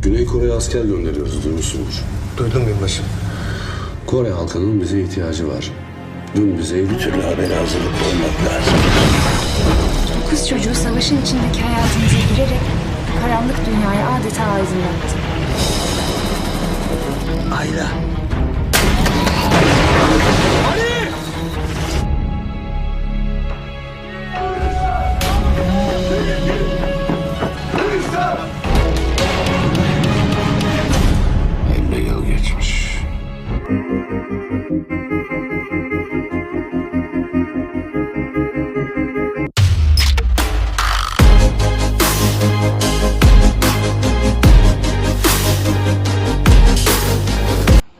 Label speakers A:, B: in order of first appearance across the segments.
A: Güney Kore'ye asker gönderiyoruz, duymuşsundur.
B: Duydum binbaşım.
A: Kore halkının bize ihtiyacı var. Dün bize bir türlü habere hazırlıklı olmak lazım.
C: Kız çocuğu savaşın içindeki hayatımıza girerek karanlık dünyayı adeta aydınlattı.
B: Ayla.
A: Elli yıl geçmiş.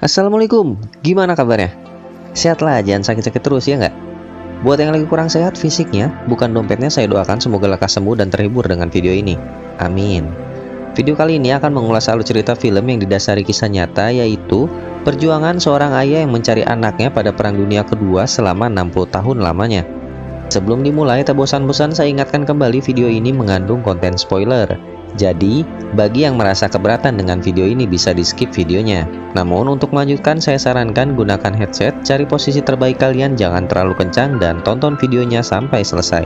D: Assalamualaikum, gimana kabarnya? Sehat lah, jangan sakit-sakit terus ya nggak? Buat yang lagi kurang sehat fisiknya, bukan dompetnya, saya doakan semoga lekas sembuh dan terhibur dengan video ini. Amin. Video kali ini akan mengulas alur cerita film yang didasari kisah nyata, yaitu perjuangan seorang ayah yang mencari anaknya pada Perang Dunia Kedua selama 60 tahun lamanya. Sebelum dimulai, tak bosan-bosan saya ingatkan kembali video ini mengandung konten spoiler. Jadi, bagi yang merasa keberatan dengan video ini bisa di-skip videonya. Namun, untuk melanjutkan saya sarankan gunakan headset, cari posisi terbaik kalian, jangan terlalu kencang, dan tonton videonya sampai selesai.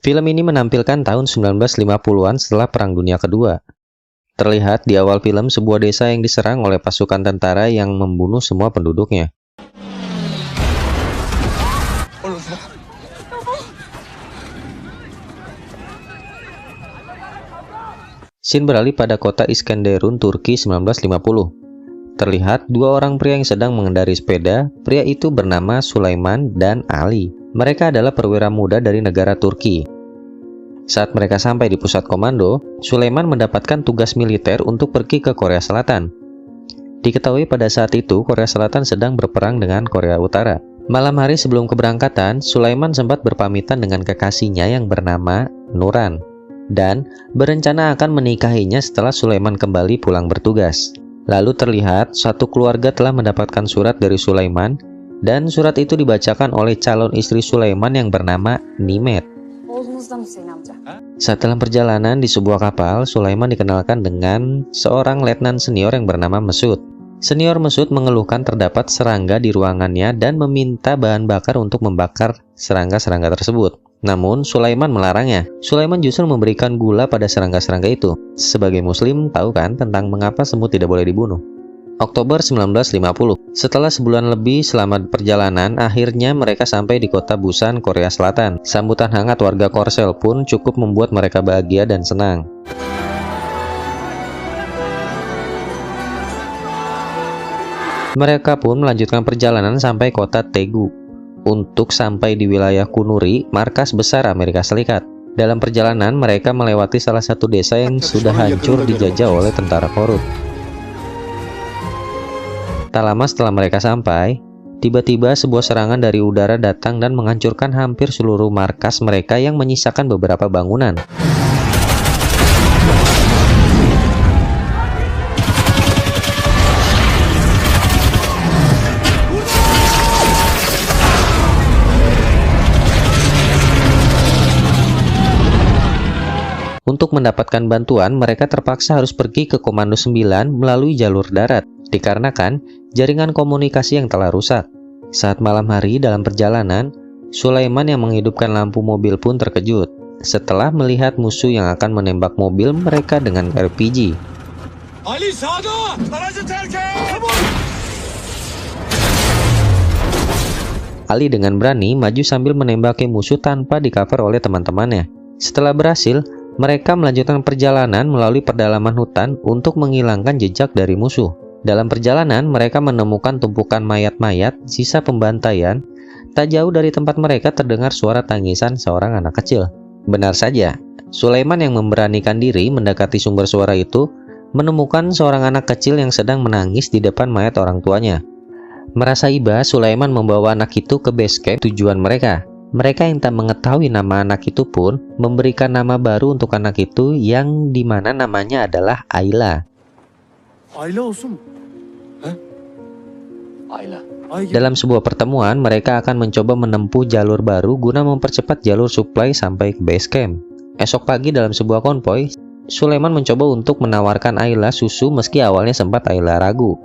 D: Film ini menampilkan tahun 1950-an setelah Perang Dunia Kedua. Terlihat di awal film sebuah desa yang diserang oleh pasukan tentara yang membunuh semua penduduknya. Scene beralih pada kota Iskenderun, Turki 1950. Terlihat dua orang pria yang sedang mengendari sepeda. Pria itu bernama Sulaiman dan Ali. Mereka adalah perwira muda dari negara Turki. Saat mereka sampai di pusat komando, Sulaiman mendapatkan tugas militer untuk pergi ke Korea Selatan. Diketahui pada saat itu Korea Selatan sedang berperang dengan Korea Utara. Malam hari sebelum keberangkatan, Sulaiman sempat berpamitan dengan kekasihnya yang bernama Nuran dan berencana akan menikahinya setelah Sulaiman kembali pulang bertugas. Lalu terlihat satu keluarga telah mendapatkan surat dari Sulaiman, dan surat itu dibacakan oleh calon istri Sulaiman yang bernama Nimet. Saat dalam perjalanan di sebuah kapal, Sulaiman dikenalkan dengan seorang letnan senior yang bernama Mesut. Senior Mesut mengeluhkan terdapat serangga di ruangannya dan meminta bahan bakar untuk membakar serangga-serangga tersebut. Namun, Sulaiman melarangnya. Sulaiman justru memberikan gula pada serangga-serangga itu. Sebagai muslim, tahu kan tentang mengapa semut tidak boleh dibunuh. Oktober 1950. Setelah sebulan lebih selama perjalanan, akhirnya mereka sampai di kota Busan, Korea Selatan. Sambutan hangat warga Korsel pun cukup membuat mereka bahagia dan senang. Mereka pun melanjutkan perjalanan sampai kota Daegu untuk sampai di wilayah Kunuri, markas besar Amerika Serikat. Dalam perjalanan, mereka melewati salah satu desa yang sudah hancur dijajah oleh tentara korut. Tak lama setelah mereka sampai, tiba-tiba sebuah serangan dari udara datang dan menghancurkan hampir seluruh markas mereka yang menyisakan beberapa bangunan. Untuk mendapatkan bantuan, mereka terpaksa harus pergi ke Komando 9 melalui jalur darat, dikarenakan jaringan komunikasi yang telah rusak. Saat malam hari dalam perjalanan, Sulaiman yang menghidupkan lampu mobil pun terkejut setelah melihat musuh yang akan menembak mobil mereka dengan RPG. Ali dengan berani maju sambil menembaki musuh tanpa di-cover oleh teman-temannya. Setelah berhasil, mereka melanjutkan perjalanan melalui pedalaman hutan untuk menghilangkan jejak dari musuh. Dalam perjalanan, mereka menemukan tumpukan mayat-mayat sisa pembantaian. Tak jauh dari tempat mereka terdengar suara tangisan seorang anak kecil. Benar saja, Sulaiman yang memberanikan diri mendekati sumber suara itu menemukan seorang anak kecil yang sedang menangis di depan mayat orang tuanya. Merasa iba, Sulaiman membawa anak itu ke base camp tujuan mereka. Mereka yang tak mengetahui nama anak itu pun memberikan nama baru untuk anak itu yang dimana namanya adalah Ayla. Dalam sebuah pertemuan, mereka akan mencoba menempuh jalur baru guna mempercepat jalur suplai sampai ke base camp. Esok pagi dalam sebuah konvoy, Sulaiman mencoba untuk menawarkan Ayla susu meski awalnya sempat Ayla ragu.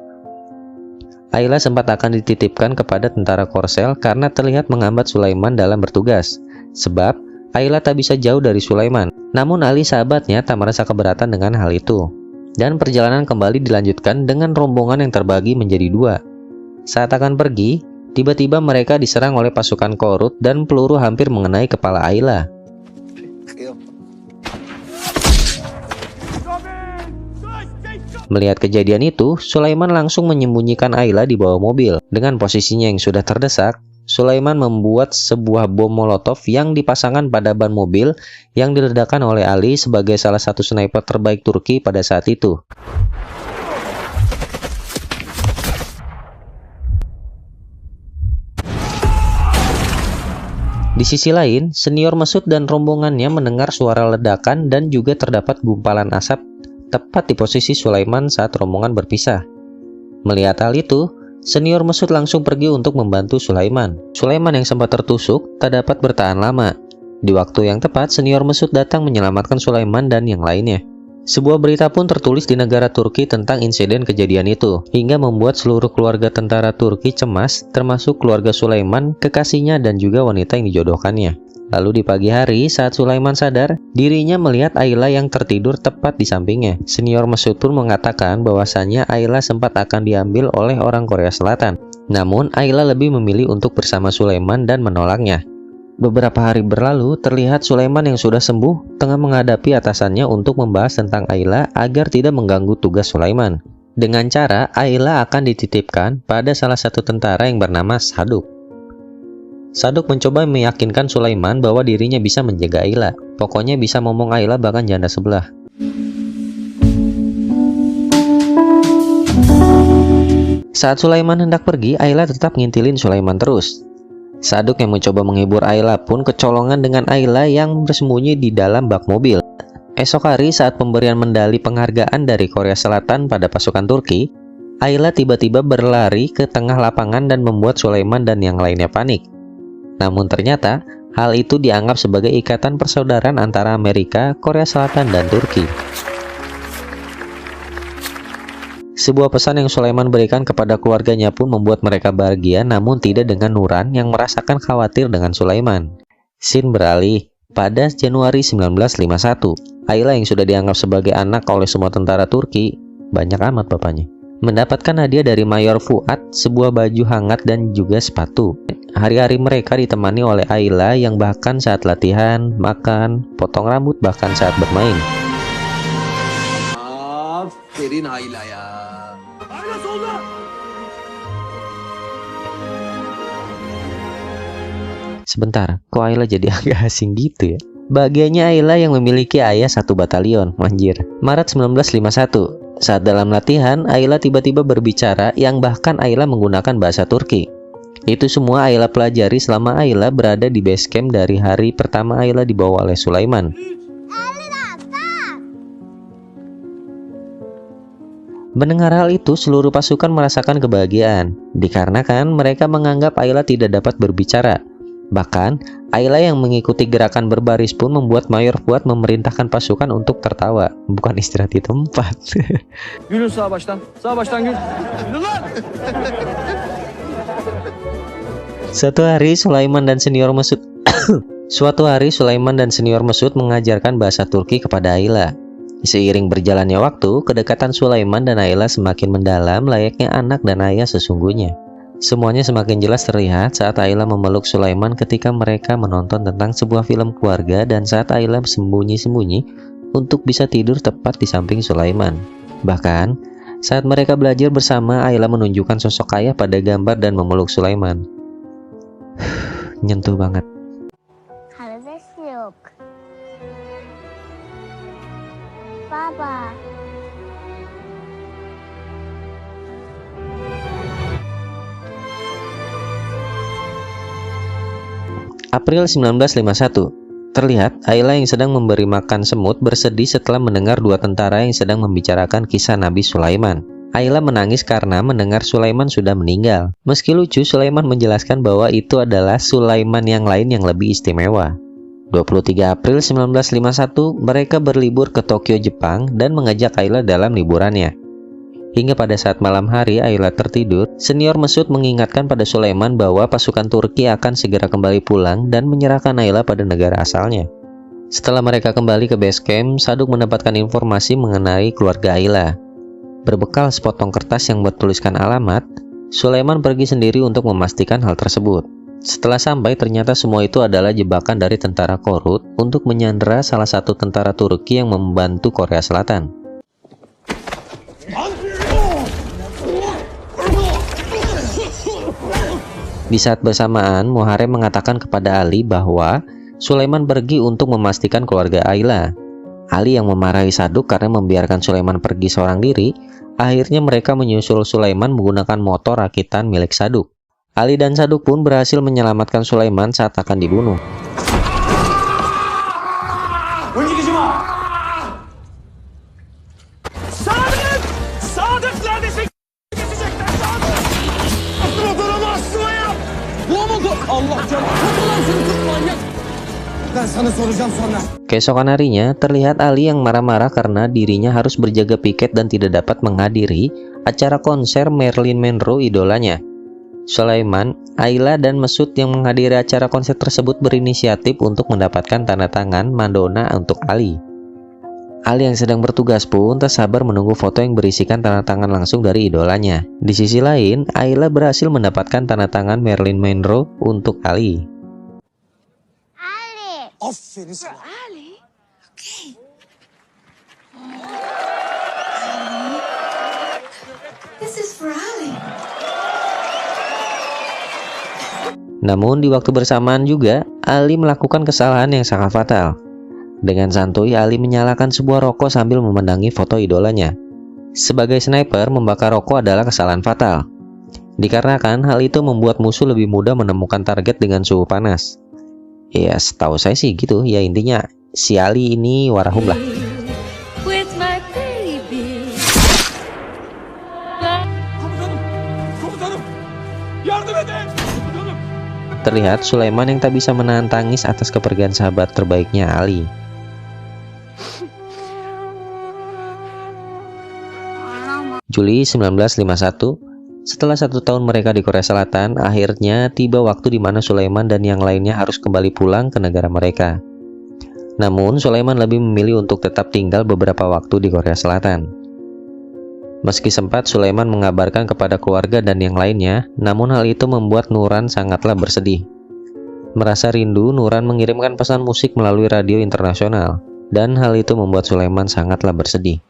D: Ayla sempat akan dititipkan kepada tentara Korsel karena terlihat menghambat Sulaiman dalam bertugas. Sebab Ayla tak bisa jauh dari Sulaiman. Namun Ali sahabatnya tak merasa keberatan dengan hal itu. Dan perjalanan kembali dilanjutkan dengan rombongan yang terbagi menjadi dua. Saat akan pergi, tiba-tiba mereka diserang oleh pasukan Korut dan peluru hampir mengenai kepala Ayla. Melihat kejadian itu, Sulaiman langsung menyembunyikan Ayla di bawah mobil. Dengan posisinya yang sudah terdesak, Sulaiman membuat sebuah bom molotov yang dipasangkan pada ban mobil yang diledakkan oleh Ali sebagai salah satu sniper terbaik Turki pada saat itu. Di sisi lain, senior Mesut dan rombongannya mendengar suara ledakan dan juga terdapat gumpalan asap tepat di posisi Sulaiman saat rombongan berpisah. Melihat hal itu, senior Mesut langsung pergi untuk membantu Sulaiman. Sulaiman yang sempat tertusuk tak dapat bertahan lama. Di waktu yang tepat, senior Mesut datang menyelamatkan Sulaiman dan yang lainnya. Sebuah berita pun tertulis di negara Turki tentang insiden kejadian itu, hingga membuat seluruh keluarga tentara Turki cemas, termasuk keluarga Sulaiman, kekasihnya dan juga wanita yang dijodohkannya. Lalu di pagi hari, saat Sulaiman sadar, dirinya melihat Ayla yang tertidur tepat di sampingnya. Senior Mesut pun mengatakan bahwasannya Ayla sempat akan diambil oleh orang Korea Selatan. Namun, Ayla lebih memilih untuk bersama Sulaiman dan menolaknya. Beberapa hari berlalu, terlihat Sulaiman yang sudah sembuh tengah menghadapi atasannya untuk membahas tentang Ayla agar tidak mengganggu tugas Sulaiman. Dengan cara, Ayla akan dititipkan pada salah satu tentara yang bernama Saduk. Saduk mencoba meyakinkan Sulaiman bahwa dirinya bisa menjaga Ayla. Pokoknya bisa momong Ayla bahkan janda sebelah. Saat Sulaiman hendak pergi, Ayla tetap ngintilin Sulaiman terus. Saduk yang mencoba menghibur Ayla pun kecolongan dengan Ayla yang bersembunyi di dalam bak mobil. Esok hari saat pemberian medali penghargaan dari Korea Selatan pada pasukan Turki, Ayla tiba-tiba berlari ke tengah lapangan dan membuat Sulaiman dan yang lainnya panik. Namun ternyata, hal itu dianggap sebagai ikatan persaudaraan antara Amerika, Korea Selatan, dan Turki. Sebuah pesan yang Sulaiman berikan kepada keluarganya pun membuat mereka bahagia, namun tidak dengan Nuran yang merasakan khawatir dengan Sulaiman. Scene beralih pada Januari 1951. Ayla yang sudah dianggap sebagai anak oleh semua tentara Turki, banyak amat bapaknya, mendapatkan hadiah dari Mayor Fuad, sebuah baju hangat dan juga sepatu. Hari-hari mereka ditemani oleh Ayla yang bahkan saat latihan, makan, potong rambut, bahkan saat bermain.
A: Aferin Ayla ya. Ayla solda.
D: Sebentar, kok Ayla jadi agak asing gitu ya? Bagiannya Ayla yang memiliki ayah satu batalion, manjir. Maret 1951, saat dalam latihan, Ayla tiba-tiba berbicara yang bahkan Ayla menggunakan bahasa Turki. Itu semua Ayla pelajari selama Ayla berada di base camp dari hari pertama Ayla dibawa oleh Sulaiman. Mendengar hal itu, seluruh pasukan merasakan kebahagiaan, dikarenakan mereka menganggap Ayla tidak dapat berbicara. Bahkan, Ayla yang mengikuti gerakan berbaris pun membuat Mayor Fuad memerintahkan pasukan untuk tertawa, bukan istirahat di tempat.
B: Gülün sağ baştan gül. Gülün lan!
D: Suatu hari Sulaiman dan senior Mesut mengajarkan bahasa Turki kepada Ayla. Seiring berjalannya waktu, kedekatan Sulaiman dan Ayla semakin mendalam layaknya anak dan ayah sesungguhnya. Semuanya semakin jelas terlihat saat Ayla memeluk Sulaiman ketika mereka menonton tentang sebuah film keluarga dan saat Ayla sembunyi-sembunyi untuk bisa tidur tepat di samping Sulaiman. Bahkan, saat mereka belajar bersama, Ayla menunjukkan sosok ayah pada gambar dan memeluk Sulaiman. Nyentuh banget.
E: Papa.
D: April 1951. Terlihat Ayla yang sedang memberi makan semut bersedih setelah mendengar dua tentara yang sedang membicarakan kisah Nabi Sulaiman. Ayla menangis karena mendengar Sulaiman sudah meninggal. Meski lucu, Sulaiman menjelaskan bahwa itu adalah Sulaiman yang lain yang lebih istimewa. 23 April 1951, mereka berlibur ke Tokyo, Jepang dan mengajak Ayla dalam liburannya. Hingga pada saat malam hari Ayla tertidur, senior Mesut mengingatkan pada Sulaiman bahwa pasukan Turki akan segera kembali pulang dan menyerahkan Ayla pada negara asalnya. Setelah mereka kembali ke base camp, Saduk mendapatkan informasi mengenai keluarga Ayla. Berbekal sepotong kertas yang bertuliskan alamat, Sulaiman pergi sendiri untuk memastikan hal tersebut. Setelah sampai, ternyata semua itu adalah jebakan dari tentara Korut untuk menyandera salah satu tentara Turki yang membantu Korea Selatan. Di saat bersamaan, Muharrem mengatakan kepada Ali bahwa Sulaiman pergi untuk memastikan keluarga Ayla. Ali yang memarahi Saduk karena membiarkan Sulaiman pergi seorang diri. Akhirnya mereka menyusul Sulaiman menggunakan motor rakitan milik Saduk. Ali dan Saduk pun berhasil menyelamatkan Sulaiman saat akan dibunuh. Keesokan harinya, terlihat Ali yang marah-marah karena dirinya harus berjaga piket dan tidak dapat menghadiri acara konser Marilyn Monroe idolanya. Sulaiman, Ayla, dan Mesut yang menghadiri acara konser tersebut berinisiatif untuk mendapatkan tanda tangan Madonna untuk Ali. Ali yang sedang bertugas pun tak sabar menunggu foto yang berisikan tanda tangan langsung dari idolanya. Di sisi lain, Ayla berhasil mendapatkan tanda tangan Marilyn Monroe untuk Ali.
E: Aferin sana.
C: Ali? Okay. This is for Ali.
D: Namun di waktu bersamaan juga, Ali melakukan kesalahan yang sangat fatal. Dengan santuy, Ali menyalakan sebuah rokok sambil memandangi foto idolanya. Sebagai sniper, membakar rokok adalah kesalahan fatal. Dikarenakan hal itu membuat musuh lebih mudah menemukan target dengan suhu panas. Ya, setahu saya sih gitu. Ya, intinya si Ali ini warahum lah.
C: With my baby.
D: Terlihat Sulaiman yang tak bisa menahan tangis atas kepergian sahabat terbaiknya Ali. Juli 1951, setelah 1 tahun mereka di Korea Selatan, akhirnya tiba waktu di mana Sulaiman dan yang lainnya harus kembali pulang ke negara mereka. Namun, Sulaiman lebih memilih untuk tetap tinggal beberapa waktu di Korea Selatan. Meski sempat Sulaiman mengabarkan kepada keluarga dan yang lainnya, namun hal itu membuat Nuran sangatlah bersedih. Merasa rindu, Nuran mengirimkan pesan musik melalui radio internasional, dan hal itu membuat Sulaiman sangatlah bersedih.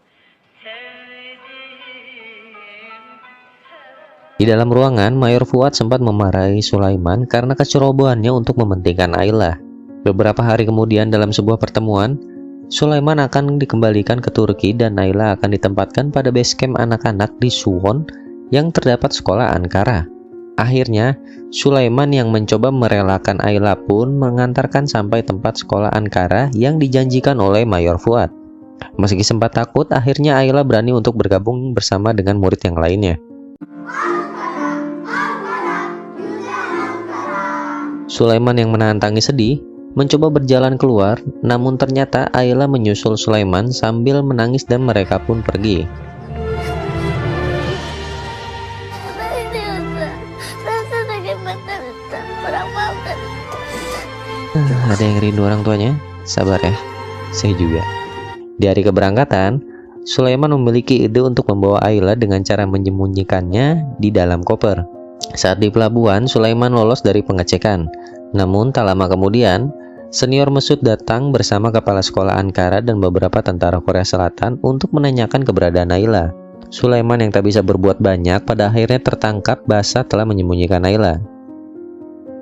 D: Di dalam ruangan, Mayor Fuad sempat memarahi Sulaiman karena kecerobohannya untuk mementingkan Ayla. Beberapa hari kemudian dalam sebuah pertemuan, Sulaiman akan dikembalikan ke Turki dan Ayla akan ditempatkan pada base camp anak-anak di Suwon yang terdapat sekolah Ankara. Akhirnya, Sulaiman yang mencoba merelakan Ayla pun mengantarkan sampai tempat sekolah Ankara yang dijanjikan oleh Mayor Fuad. Meski sempat takut, akhirnya Ayla berani untuk bergabung bersama dengan murid yang lainnya. Sulaiman yang menahan tangis sedih mencoba berjalan keluar, namun ternyata Ayla menyusul Sulaiman sambil menangis dan mereka pun pergi. Ada yang rindu orang tuanya? Sabar ya, saya juga. Di hari keberangkatan, Sulaiman memiliki ide untuk membawa Ayla dengan cara menyembunyikannya di dalam koper. Saat di pelabuhan, Sulaiman lolos dari pengecekan. Namun tak lama kemudian, senior Mesut datang bersama kepala sekolah Ankara dan beberapa tentara Korea Selatan untuk menanyakan keberadaan Ayla. Sulaiman yang tak bisa berbuat banyak pada akhirnya tertangkap basah telah menyembunyikan Ayla.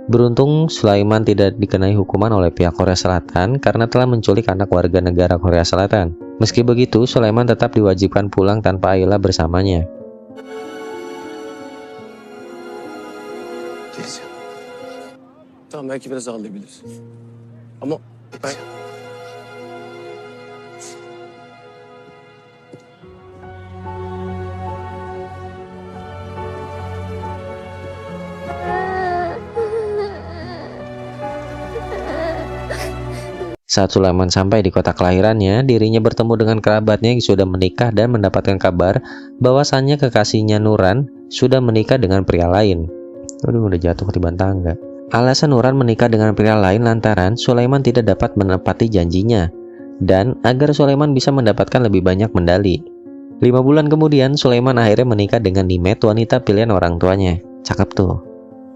D: Beruntung Sulaiman tidak dikenai hukuman oleh pihak Korea Selatan karena telah menculik anak warga negara Korea Selatan. Meski begitu, Sulaiman tetap diwajibkan pulang tanpa Ayla bersamanya.
E: Tamam, belki biraz ağlayabilirsin. Ama ben...
D: Saat Sulaiman sampai di kota kelahirannya, dirinya bertemu dengan kerabatnya yang sudah menikah dan mendapatkan kabar bahwasannya kekasihnya Nuran sudah menikah dengan pria lain. Aduh, udah jatuh ketiban tangga. Alasan Nuran menikah dengan pria lain lantaran Sulaiman tidak dapat menepati janjinya dan agar Sulaiman bisa mendapatkan lebih banyak medali. 5 bulan kemudian, Sulaiman akhirnya menikah dengan Nimet, wanita pilihan orang tuanya. Cakep tuh.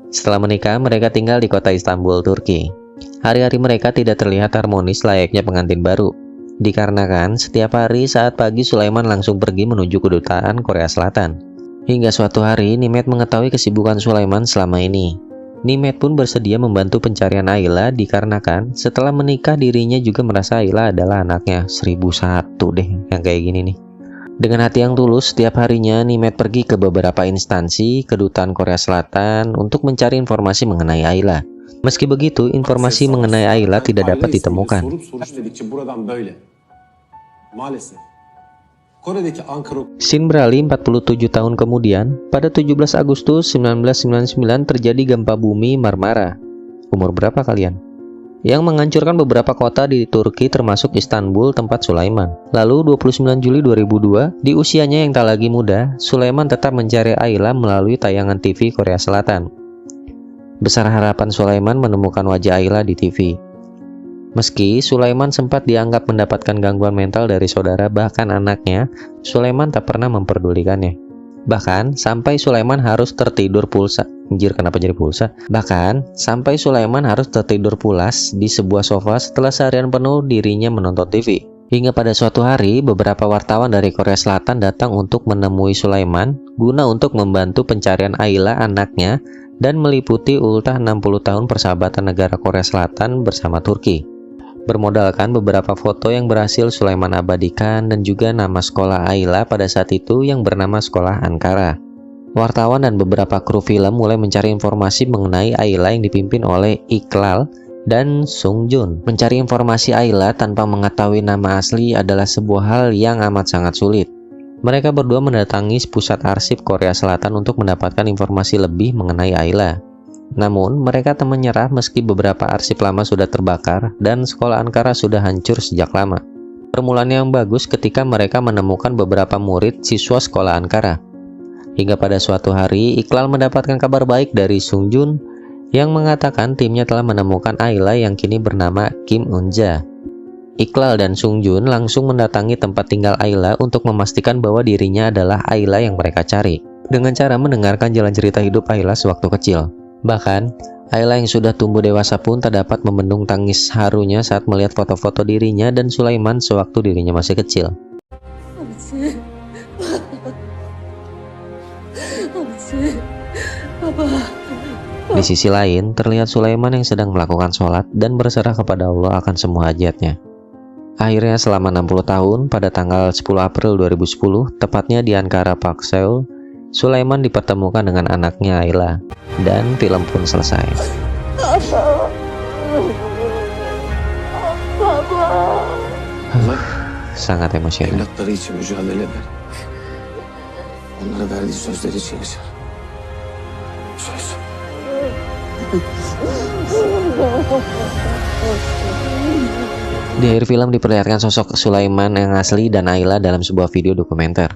D: Setelah menikah, mereka tinggal di kota Istanbul, Turki. Hari-hari mereka tidak terlihat harmonis layaknya pengantin baru. Dikarenakan setiap hari saat pagi Sulaiman langsung pergi menuju kedutaan Korea Selatan. Hingga suatu hari Nimet mengetahui kesibukan Sulaiman selama ini. Nimet pun bersedia membantu pencarian Ayla dikarenakan setelah menikah dirinya juga merasa Ayla adalah anaknya. 1001 deh yang kayak gini nih. Dengan hati yang tulus, setiap harinya Nimet pergi ke beberapa instansi kedutaan Korea Selatan untuk mencari informasi mengenai Ayla. Meski begitu, informasi mengenai Ayla tidak dapat ditemukan. Scene beralih 47 tahun kemudian, pada 17 Agustus 1999 terjadi gempa bumi Marmara. Umur berapa kalian? Yang menghancurkan beberapa kota di Turki termasuk Istanbul tempat Sulaiman. Lalu 29 Juli 2002, di usianya yang tak lagi muda, Sulaiman tetap mencari Ayla melalui tayangan TV Korea Selatan. Besar harapan Sulaiman menemukan wajah Ayla di TV. Meski Sulaiman sempat dianggap mendapatkan gangguan mental dari saudara bahkan anaknya, Sulaiman tak pernah memperdulikannya. Bahkan sampai Sulaiman harus tertidur pulsa. Anjir, kenapa jadi pulsa? Bahkan sampai Sulaiman harus tertidur pulas di sebuah sofa setelah seharian penuh dirinya menonton TV. Hingga pada suatu hari, beberapa wartawan dari Korea Selatan datang untuk menemui Sulaiman guna untuk membantu pencarian Ayla anaknya dan meliputi ultah 60 tahun persahabatan negara Korea Selatan bersama Turki. Bermodalkan beberapa foto yang berhasil Sulaiman abadikan dan juga nama sekolah Ayla pada saat itu yang bernama Sekolah Ankara. Wartawan dan beberapa kru film mulai mencari informasi mengenai Ayla yang dipimpin oleh Iqlal dan Sung Jun. Mencari informasi Ayla tanpa mengetahui nama asli adalah sebuah hal yang amat sangat sulit. Mereka berdua mendatangi pusat arsip Korea Selatan untuk mendapatkan informasi lebih mengenai Ayla. Namun, mereka tak menyerah meski beberapa arsip lama sudah terbakar dan sekolah Ankara sudah hancur sejak lama. Permulaan yang bagus ketika mereka menemukan beberapa murid siswa sekolah Ankara. Hingga pada suatu hari, Iqlal mendapatkan kabar baik dari Sung Jun yang mengatakan timnya telah menemukan Ayla yang kini bernama Kim Eunja. Iqlal dan Sung Jun langsung mendatangi tempat tinggal Ayla untuk memastikan bahwa dirinya adalah Ayla yang mereka cari, dengan cara mendengarkan jalan cerita hidup Ayla sewaktu kecil. Bahkan, Ayla yang sudah tumbuh dewasa pun tak dapat membendung tangis harunya saat melihat foto-foto dirinya dan Sulaiman sewaktu dirinya masih kecil. Di sisi lain, terlihat Sulaiman yang sedang melakukan sholat dan berserah kepada Allah akan semua hajatnya. Akhirnya selama 60 tahun, pada tanggal 10 April 2010, tepatnya di Ankara Park, Seoul, Sulaiman dipertemukan dengan anaknya Ayla, dan film pun selesai. Sangat emosional.
E: Evlatları için mücadele eder. Onlara verdiği sözleri için yaşar. Söz.
D: Di akhir film diperlihatkan sosok Sulaiman yang asli dan Ayla dalam sebuah video dokumenter.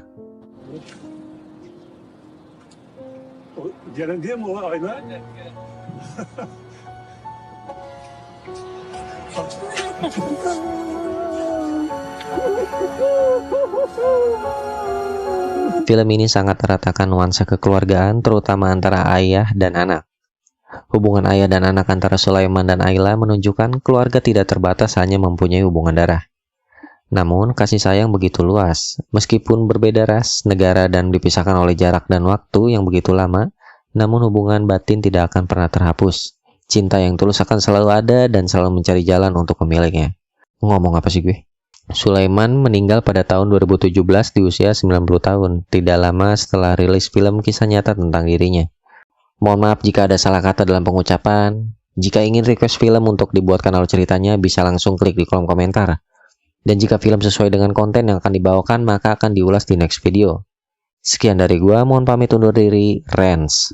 D: Film ini sangat meratakan nuansa kekeluargaan terutama antara ayah dan anak. Hubungan ayah dan anak antara Sulaiman dan Ayla menunjukkan keluarga tidak terbatas hanya mempunyai hubungan darah. Namun, kasih sayang begitu luas. Meskipun berbeda ras, negara, dan dipisahkan oleh jarak dan waktu yang begitu lama, namun hubungan batin tidak akan pernah terhapus. Cinta yang tulus akan selalu ada dan selalu mencari jalan untuk memilihnya. Ngomong apa sih gue? Sulaiman meninggal pada tahun 2017 di usia 90 tahun, tidak lama setelah rilis film kisah nyata tentang dirinya. Mohon maaf jika ada salah kata dalam pengucapan. Jika ingin request film untuk dibuatkan alur ceritanya, bisa langsung klik di kolom komentar. Dan jika film sesuai dengan konten yang akan dibawakan, maka akan diulas di next video. Sekian dari gua, mohon pamit undur diri, Rens.